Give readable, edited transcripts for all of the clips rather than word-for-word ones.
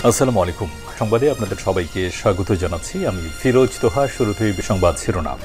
আসসালামু আলাইকুম। সংবাদে আপনাদের সবাইকে স্বাগত জানাচ্ছি। আমি ফিরোজ তোহা। শুরুতেই সংবাদ শিরোনাম।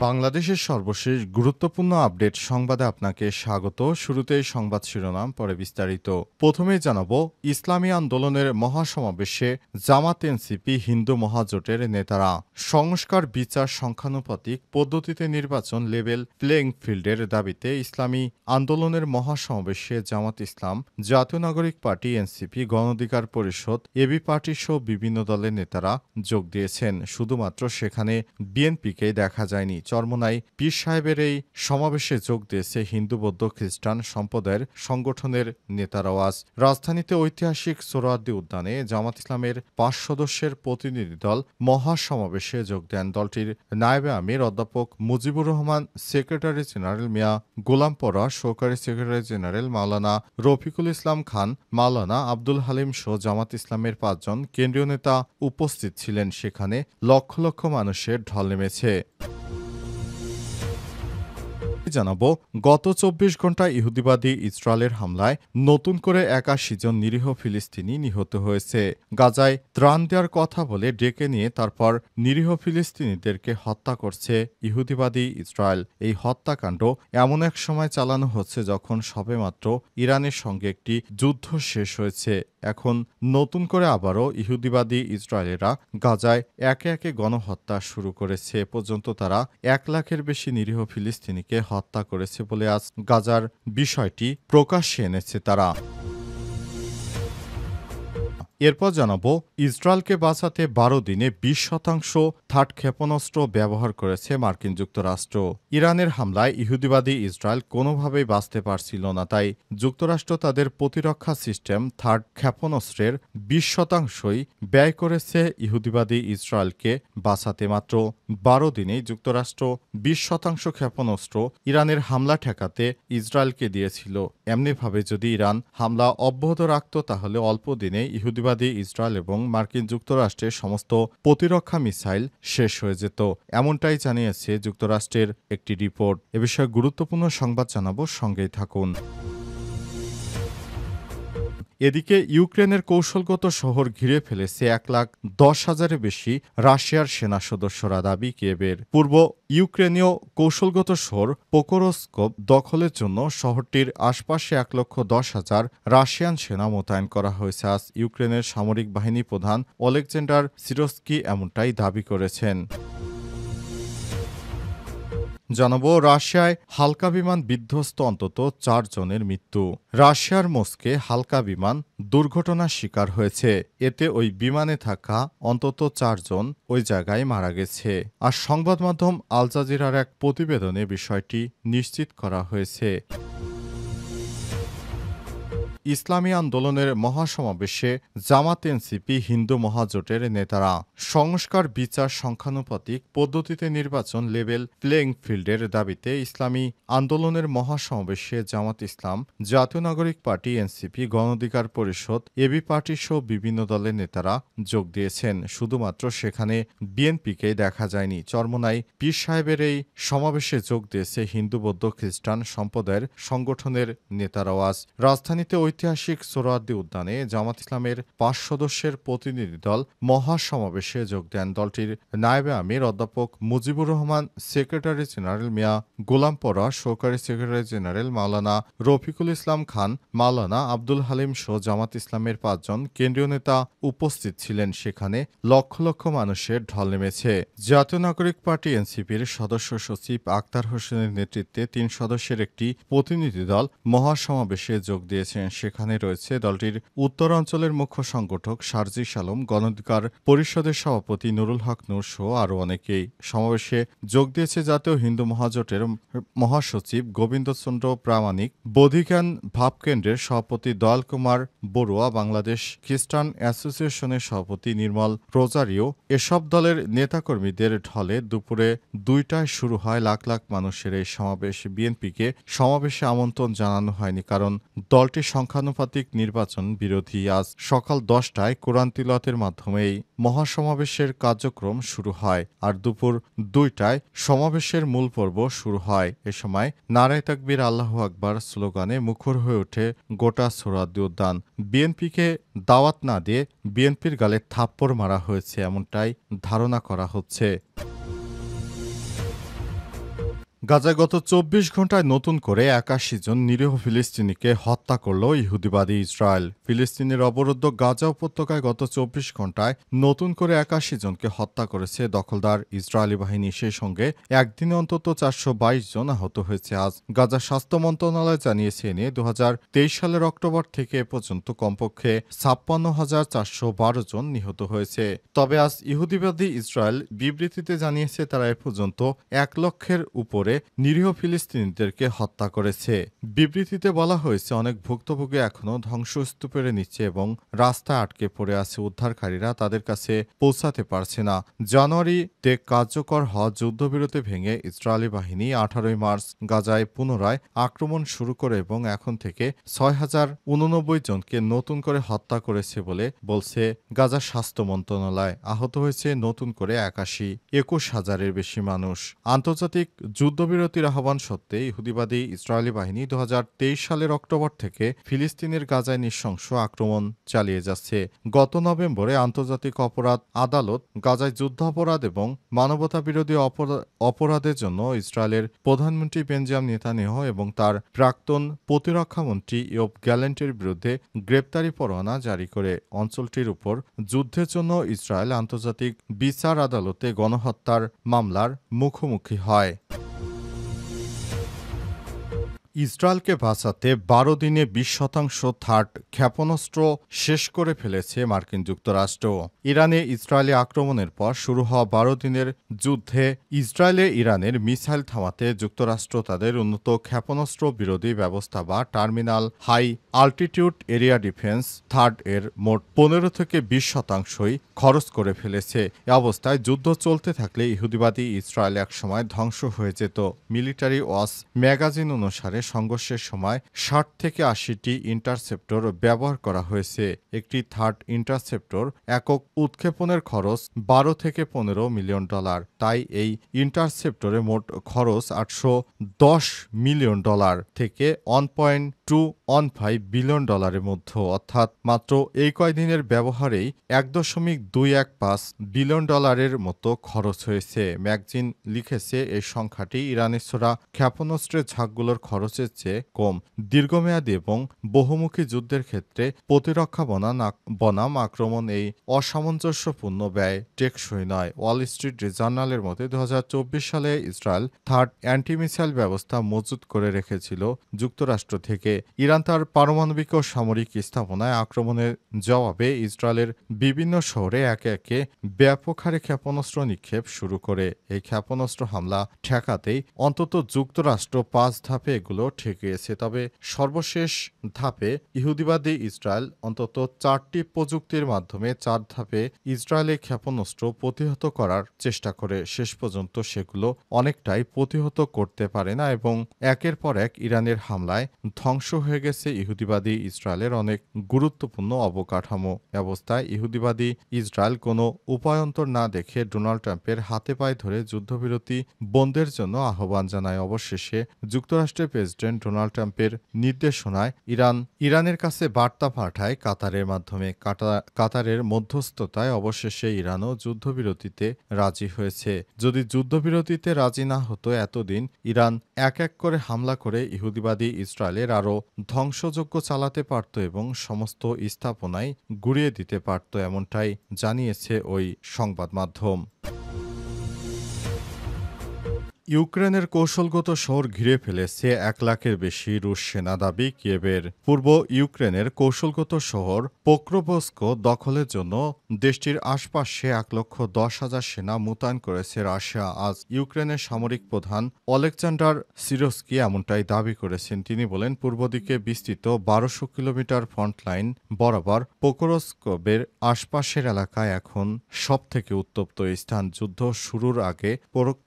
বাংলাদেশের সর্বশেষ গুরুত্বপূর্ণ আপডেট সংবাদে আপনাকে স্বাগত। শুরুতেই সংবাদ শিরোনাম, পরে বিস্তারিত। প্রথমেই জানাবো, ইসলামী আন্দোলনের মহাসমাবেশে জামাত, এনসিপি, হিন্দু মহাজোটের নেতারা সংস্কার, বিচার, সংখ্যানুপাতিক পদ্ধতিতে নির্বাচন, লেভেল প্লেইং ফিল্ডের দাবিতে ইসলামী আন্দোলনের মহাসমাবেশে জামাত ইসলাম, জাতীয় নাগরিক পার্টি, এনসিপি, গণ অধিকার পরিষদ, এবি পার্টি সহ বিভিন্ন দলের নেতারা যোগ দিয়েছেন। শুধুমাত্র সেখানে বিএনপিকেই দেখা যায়নি। চরমোনাই পীর সাহেবের এই সমাবেশে যোগ দিয়েছে হিন্দু, বৌদ্ধ, খ্রিস্টান সম্প্রদায়ের সংগঠনের নেতারাও। আজ রাজধানীতে ঐতিহাসিক সোহরাওয়ার্দী উদ্যানে জামাত ইসলামের ৫ সদস্যের প্রতিনিধি দল মহাসমাবেশে যোগ দেন। দলটির নায়েবে আমির অধ্যাপক মুজিবুর রহমান, সেক্রেটারি জেনারেল মিয়া গোলাম পরোয়া, সহকারী সেক্রেটারি জেনারেল মাওলানা রফিকুল ইসলাম খান, মাওলানা আব্দুল হালিম সহ জামাত ইসলামের ৫ জন কেন্দ্রীয় নেতা উপস্থিত ছিলেন। সেখানে লক্ষ লক্ষ মানুষের ঢল নেমেছে। জানাবো, গত ২৪ ঘন্টায় ইহুদিবাদী ইসরায়েলের হামলায় নতুন করে ৮১ জন নিরীহ ফিলিস্তিনি নিহত হয়েছে। গাজায় ত্রাণ দেওয়ার কথা বলে ডেকে নিয়ে তারপর নিরীহ ফিলিস্তিনিদেরকে হত্যা করছে ইহুদিবাদী ইসরায়েল। এই হত্যাকাণ্ড এমন এক সময় চালানো হচ্ছে যখন সবেমাত্র ইরানের সঙ্গে একটি যুদ্ধ শেষ হয়েছে। এখন নতুন করে আবারও ইহুদিবাদী ইসরায়েলেরা গাজায় একে একে গণহত্যা শুরু করেছে। এ পর্যন্ত তারা ১ লাখের বেশি নিরীহ ফিলিস্তিনিকে হত্যা করেছে বলে আজ গাজার বিষয়টি প্রকাশ্যে এনেছে তারা। এরপর জানাবো, ইসরায়েলকে বাঁচাতে ১২ দিনে ২০% থার্ড ক্ষেপণাস্ত্র ব্যবহার করেছে মার্কিন যুক্তরাষ্ট্র। ইরানের হামলায় ইহুদিবাদী ইসরায়েল কোনোভাবেই বাঁচতে পারছিল না, তাই যুক্তরাষ্ট্র তাদের প্রতিরক্ষা সিস্টেম থার্ড ক্ষেপণাস্ত্রের ২০%ই ব্যয় করেছে ইহুদিবাদী ইসরায়েলকে বাঁচাতে। মাত্র ১২ দিনেই যুক্তরাষ্ট্র ২০% ক্ষেপণাস্ত্র ইরানের হামলা ঠেকাতে ইসরায়েলকে দিয়েছিল। এমনিভাবে যদি ইরান হামলা অব্যাহত রাখত তাহলে অল্প দিনে ইহুদিবাদী ইসরায়েল এবং মার্কিন যুক্তরাষ্ট্রের সমস্ত প্রতিরক্ষা মিসাইল শেষ হয়ে যেত। এমনটাই জানিয়েছে যুক্তরাষ্ট্রের একটি রিপোর্ট। এ বিষয়ে গুরুত্বপূর্ণ সংবাদ জানাবো, সঙ্গেই থাকুন। এদিকে ইউক্রেনের কৌশলগত শহর ঘিরে ফেলেছে ১,১০,০০০-এর বেশি রাশিয়ার সেনা সদস্যরা। দাবি কিয়েভের। পূর্ব ইউক্রেনীয় কৌশলগত শহর পোকরোস্কোভ দখলের জন্য শহরটির আশপাশে ১,১০,০০০ রাশিয়ান সেনা মোতায়েন করা হয়েছে। আজ ইউক্রেনের সামরিক বাহিনী প্রধান ওলেকজান্ডার সিরস্কি এমনটাই দাবি করেছেন। জানাবো, রাশিয়ায় হালকা বিমান বিধ্বস্ত, অন্তত ৪ জনের মৃত্যু। রাশিয়ার মস্কে হালকা বিমান দুর্ঘটনার শিকার হয়েছে। এতে ওই বিমানে থাকা অন্তত ৪ জন ওই জায়গায় মারা গেছে। আর সংবাদ মাধ্যম আল জাজিরার এক প্রতিবেদনে বিষয়টি নিশ্চিত করা হয়েছে। ইসলামী আন্দোলনের মহাসমাবেশে জামাত, এনসিপি, হিন্দু মহাজোটের নেতারা সংস্কার, বিচার, সংখ্যানুপাতিক পদ্ধতিতে নির্বাচন, লেভেল প্লেইং ফিল্ডের দাবিতে ইসলামী আন্দোলনের মহাসমাবেশে জামাত ইসলাম, জাতীয় নাগরিক পার্টি, এনসিপি, গণ অধিকার পরিষদ, এবি পার্টি সহ বিভিন্ন দলের নেতারা যোগ দিয়েছেন। শুধুমাত্র সেখানে বিএনপিকেই দেখা যায়নি। চরমোনাই পীর সাহেবের এই সমাবেশে যোগ দিয়েছে হিন্দু, বৌদ্ধ, খ্রিস্টান সম্প্রদায়ের সংগঠনের নেতারাও। আজ রাজধানীতে ঐতিহাসিক সোহরাওয়ার্দী উদ্যানে জামাত ইসলামের ৫ সদস্যের প্রতিনিধি দল মহাসমাবেশে যোগ দেন। দলটির নায়েবে আমির অধ্যাপক মুজিবুর রহমান, সেক্রেটারি জেনারেল মিয়া গোলাম পরোয়া, সহকারী সেক্রেটারি জেনারেল মাওলানা রফিকুল ইসলাম খান, মাওলানা আব্দুল হালিম সহ জামাত ইসলামের ৫ জন কেন্দ্রীয় নেতা উপস্থিত ছিলেন। সেখানে লক্ষ লক্ষ মানুষের ঢল নেমেছে। জাতীয় নাগরিক পার্টি, এনসিপির সদস্য সচিব আক্তার হোসেনের নেতৃত্বে ৩ সদস্যের একটি প্রতিনিধি দল মহাসমাবেশে যোগ দিয়েছেন। সেখানে রয়েছে দলটির উত্তর অঞ্চলের মুখ্য সংগঠক সার্জিস আলম, গণ অধিকার পরিষদের সভাপতি নুরুল হক নূর সহ আরও অনেকেই। সমাবেশে যোগ দিয়েছে জাতীয় হিন্দু মহাজোটের মহাসচিব গোবিন্দচন্দ্র প্রামাণিক, বোধিজ্ঞান ভাবকেন্দ্রের সভাপতি দয়াল কুমার বড়ুয়া, বাংলাদেশ খ্রিস্টান অ্যাসোসিয়েশনের সভাপতি নির্মল রোজারিও। এসব দলের নেতাকর্মীদের ঢলে দুপুরে ২টায় শুরু হয় লাখ লাখ মানুষের এই সমাবেশ। বিএনপিকে সমাবেশে আমন্ত্রণ জানানো হয়নি, কারণ দলটির সংখ্যা সংখ্যানুপাতিক নির্বাচন বিরোধী আজ সকাল 10টায় কোরআন তিলাওয়াতের মাধ্যমে এই মহাসমাবেশের কার্যক্রম শুরু হয় আর দুপুর 2টায় সমাবেশের মূল পর্ব শুরু হয়। এ সময় নারায়ে তাকবীর আল্লাহু আকবার স্লোগানে মুখর হয়ে ওঠে গোটা সোহরাওয়ার্দী উদ্যান। বিএনপিকে দাওয়াত না দিয়ে বিএনপির গালে থাপ্পড় মারা হয়েছে এমনটাই ধারণা করা হচ্ছে। গাজায় গত 24 ঘণ্টায় নতুন করে 81 জন নিরীহ ফিলিস্তিনিকে হত্যা করল ইহুদিবাদী ইসরায়েল। ফিলিস্তিনের অবরুদ্ধ গাজা উপত্যকায় গত 24 ঘণ্টায় নতুন করে 81 জনকে হত্যা করেছে দখলদার ইসরায়েলি বাহিনী। সেই সঙ্গে একদিনে অন্তত 422 জন আহত হয়েছে। আজ গাজা স্বাস্থ্য মন্ত্রণালয় জানিয়েছে এ নিয়ে 2023 সালের অক্টোবর থেকে এ পর্যন্ত কমপক্ষে 56,412 জন নিহত হয়েছে। তবে আজ ইহুদিবাদী ইসরায়েল বিবৃতিতে জানিয়েছে তারা এ পর্যন্ত 1 লক্ষের উপরে নিরীহ ফিলিস্তিনিদেরকে হত্যা করেছে। বিবৃতিতে বলা হয়েছে অনেক ভুক্তভোগী এখনও ধ্বংসস্তূপের নিচে এবং রাস্তায় আটকে পড়ে আছে। উদ্ধারকারীরা তাদের কাছে পৌঁছাতে পারছে না। জানুয়ারিতে কার্যকর হওয়া যুদ্ধবিরতি ভেঙে ইসরায়েলি বাহিনী 18 মার্চ গাজায় পুনরায় আক্রমণ শুরু করে এবং এখন থেকে 6,089 জনকে নতুন করে হত্যা করেছে বলে বলছে গাজা স্বাস্থ্য মন্ত্রণালয়। আহত হয়েছে নতুন করে 21,000-এর বেশি মানুষ। আন্তর্জাতিক যুদ্ধবিরতির আহ্বান সত্ত্বে ইহুদিবাদী ইসরায়েলি বাহিনী 2023 সালের অক্টোবর থেকে ফিলিস্তিনের গাজায় নৃশংস আক্রমণ চালিয়ে যাচ্ছে। গত নভেম্বরে আন্তর্জাতিক অপরাধ আদালত গাজায় যুদ্ধাপরাধ এবং মানবতাবিরোধী অপরাধের জন্য ইসরায়েলের প্রধানমন্ত্রী বেঞ্জামিন নেতানিয়াহু এবং তার প্রাক্তন প্রতিরক্ষামন্ত্রী ইয়োব গ্যালেন্টের বিরুদ্ধে গ্রেপ্তারি পরোয়ানা জারি করে অঞ্চলটির উপর যুদ্ধের জন্য ইসরায়েল আন্তর্জাতিক বিচার আদালতে গণহত্যার মামলার মুখোমুখি হয়। ইসরায়েলকে বাঁচাতে 12 দিনে 20% থার্ড ক্ষেপণাস্ত্র শেষ করে ফেলেছে মার্কিন যুক্তরাষ্ট্র। ইরানে ইসরায়েলি আক্রমণের পর শুরু হওয়া 12 দিনের যুদ্ধে ইসরায়েলে ইরানের মিসাইল থামাতে যুক্তরাষ্ট্র তাদের উন্নত ক্ষেপণাস্ত্র বিরোধী ব্যবস্থা বা terminal high altitude area defence third এর মোট 15 থেকে 20%ই খরচ করে ফেলেছে। এ অবস্থায় যুদ্ধ চলতে থাকলে ইহুদিবাদী ইসরায়েল একসময় ধ্বংস হয়ে যেত। মিলিটারি ওয়াচ ম্যাগাজিন অনুসারে সংঘর্ষের সময় 60 থেকে 80টি ইন্টারসেপ্টর ব্যবহার করা হয়েছে। একটি থার্ড ইন্টারসেপ্টর একক উৎক্ষেপণের খরচ $12 থেকে $15 মিলিয়ন। তাই এই ইন্টারসেপ্টরে মোট খরচ $810 মিলিয়ন থেকে $1.215 বিলিয়ন মধ্যে, অর্থাৎ মাত্র এই কয়দিনের ব্যবহারেই $1.215 বিলিয়ন মতো খরচ হয়েছে। ম্যাগাজিন লিখেছে এই সংখ্যাটি ইরানের ছোড়া ক্ষেপণাস্ত্রের ঝাঁকগুলোর খরচের চেয়ে কম। দীর্ঘমেয়াদী এবং বহুমুখী যুদ্ধের ক্ষেত্রে প্রতিরক্ষা বনাম আক্রমণ এই অসামঞ্জস্যপূর্ণ ব্যয় টেকসই নয়। ওয়াল স্ট্রিট জার্নালের মতে 2024 সালে ইসরায়েল থার্ড অ্যান্টিমিসাইল ব্যবস্থা মজুত করে রেখেছিল যুক্তরাষ্ট্র থেকে। ইরান তার পারমাণবিক ও সামরিক স্থাপনায় আক্রমণের জবাবে ইসরায়েলের বিভিন্ন শহরে একে একে ব্যাপক হারে ক্ষেপণাস্ত্র নিক্ষেপ শুরু করে। এই ক্ষেপণাস্ত্র হামলা ঠেকাতেই অন্তত যুক্তরাষ্ট্র 5 ধাপে এগুলো ঠেকিয়েছে। তবে সর্বশেষ ধাপে ইহুদিবাদী ইসরায়েল অন্তত 4টি প্রযুক্তির মাধ্যমে 4 ধাপে ইসরায়েলের ক্ষেপণাস্ত্র প্রতিহত করার চেষ্টা করে। শেষ পর্যন্ত সেগুলো অনেকটাই প্রতিহত করতে পারে না এবং একের পর এক ইরানের হামলায় ধ্বংস হয়ে গেছে ইহুদিবাদী ইসরায়েলের অনেক গুরুত্বপূর্ণ অবকাঠামো। অবস্থায় ইহুদিবাদী ইসরায়েল কোনো উপায়ন্তর না দেখে ডোনাল্ড ট্রাম্পের হাতে পায়ে ধরে যুদ্ধবিরতি বন্ধের জন্য আহ্বান জানায়। অবশেষে যুক্তরাষ্ট্রের প্রেসিডেন্ট ডোনাল্ড ট্রাম্পের নির্দেশনায় ইরানের কাছে বার্তা পাঠায় কাতারের মাধ্যমে। কাতারের মধ্যস্থতায় অবশেষে ইরানও যুদ্ধবিরতিতে রাজি হয়েছে। যদি যুদ্ধবিরতিতে রাজি না হতো এতদিন ইরান এক এক করে হামলা করে ইহুদিবাদী ইসরায়েলের আরও ধ্বংসযজ্ঞ চালাতে পারত এবং সমস্ত স্থাপনায় গুঁড়িয়ে দিতে পারত, এমনটাই জানিয়েছে ওই সংবাদ মাধ্যম। ইউক্রেনের কৌশলগত শহর ঘিরে ফেলেছে 1 লাখের বেশি রুশ সেনা, দাবি কিয়েভের। পূর্ব ইউক্রেনের কৌশলগত শহর পোক্রোভস্ক দখলের জন্য দেশটির আশপাশে 1,10,000 সেনা মোতায়েন করেছে রাশিয়া। আজ ইউক্রেনের সামরিক প্রধান অলেকজান্ডার সিরস্কি এমনটাই দাবি করেছেন। তিনি বলেন, পূর্ব দিকে বিস্তৃত 1200 কিলোমিটার ফ্রন্টলাইন বরাবর পোক্রোভস্কের আশপাশের এলাকায় এখন সবথেকে উত্তপ্ত স্থান। যুদ্ধ শুরুর আগে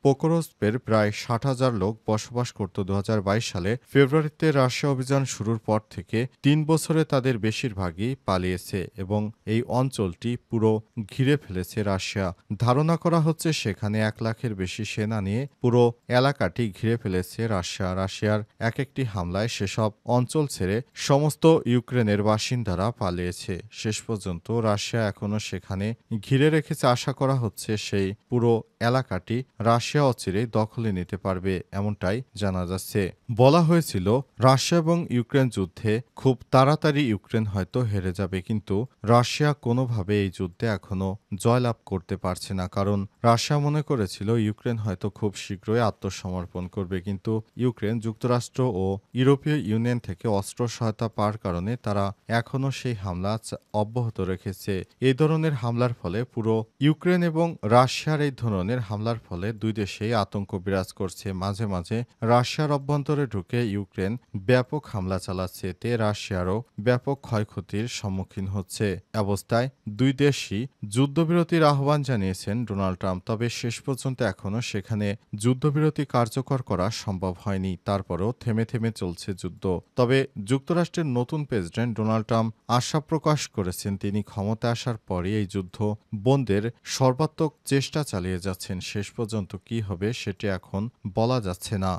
পোক্রোভস্কের প্রায় প্রায় ৬০,০০০ লোক বসবাস করত ২০২২ সালে ফেব্রুয়ারিতে রাশিয়া অভিযান শুরুর পর থেকে ৩ বছরে তাদের বেশিরভাগই পালিয়েছে এবং এই অঞ্চলটি পুরো ঘিরে ফেলেছে রাশিয়া। ধারণা করা হচ্ছে সেখানে ১ লাখের বেশি সেনা নিয়ে পুরো এলাকাটি ঘিরে ফেলেছে রাশিয়া। রাশিয়ার একটি হামলায় সেসব অঞ্চল ছেড়ে সমস্ত ইউক্রেনের বাসিন্দারা পালিয়েছে। শেষ পর্যন্ত রাশিয়া এখনও সেখানে ঘিরে রেখেছে। আশা করা হচ্ছে সেই পুরো এলাকাটি রাশিয়া অচিরেই দখলে নিতে পারবে, এমনটাই জানা যাচ্ছে। বলা হয়েছিল রাশিয়া এবং ইউক্রেন যুদ্ধে খুব তাড়াতাড়ি ইউক্রেন হয়তো হেরে যাবে, কিন্তু রাশিয়া কোনোভাবে এই যুদ্ধে এখনো জয়লাভ করতে পারছে না। কারণ রাশিয়া মনে করেছিল ইউক্রেন হয়তো খুব শীঘ্রই আত্মসমর্পণ করবে, কিন্তু ইউক্রেন যুক্তরাষ্ট্র ও ইউরোপীয় ইউনিয়ন থেকে অস্ত্র সহায়তা পাওয়ার কারণে তারা এখনও সেই হামলা অব্যাহত রেখেছে। এই ধরনের হামলার ফলে পুরো ইউক্রেন এবং রাশিয়ার এই ধরনের হামলার ফলে দুই দেশেই আতঙ্ক বিরাজ করছে। মাঝে মাঝে রাশিয়ার অভ্যন্তরে ঢুকে ইউক্রেন ব্যাপক হামলা চালাচ্ছে, এতে রাশিয়ারও ব্যাপক ক্ষয়ক্ষতির সম্মুখীন হচ্ছে। অবস্থায় দুই দেশই যুদ্ধবিরতির আহ্বান জানিয়েছেন ডোনাল্ড ট্রাম্প, তবে শেষ পর্যন্ত এখনও সেখানে যুদ্ধবিরতি কার্যকর করা সম্ভব হয়নি। তারপরও থেমে থেমে চলছে যুদ্ধ। তবে যুক্তরাষ্ট্রের নতুন প্রেসিডেন্ট ডোনাল্ড ট্রাম্প আশা প্রকাশ করেছেন তিনি ক্ষমতায় আসার পরই এই যুদ্ধ বন্ধের সর্বাত্মক চেষ্টা চালিয়ে যাচ্ছেন। শেষ পর্যন্ত কী হবে সেটি এখন বলা যাচ্ছে না।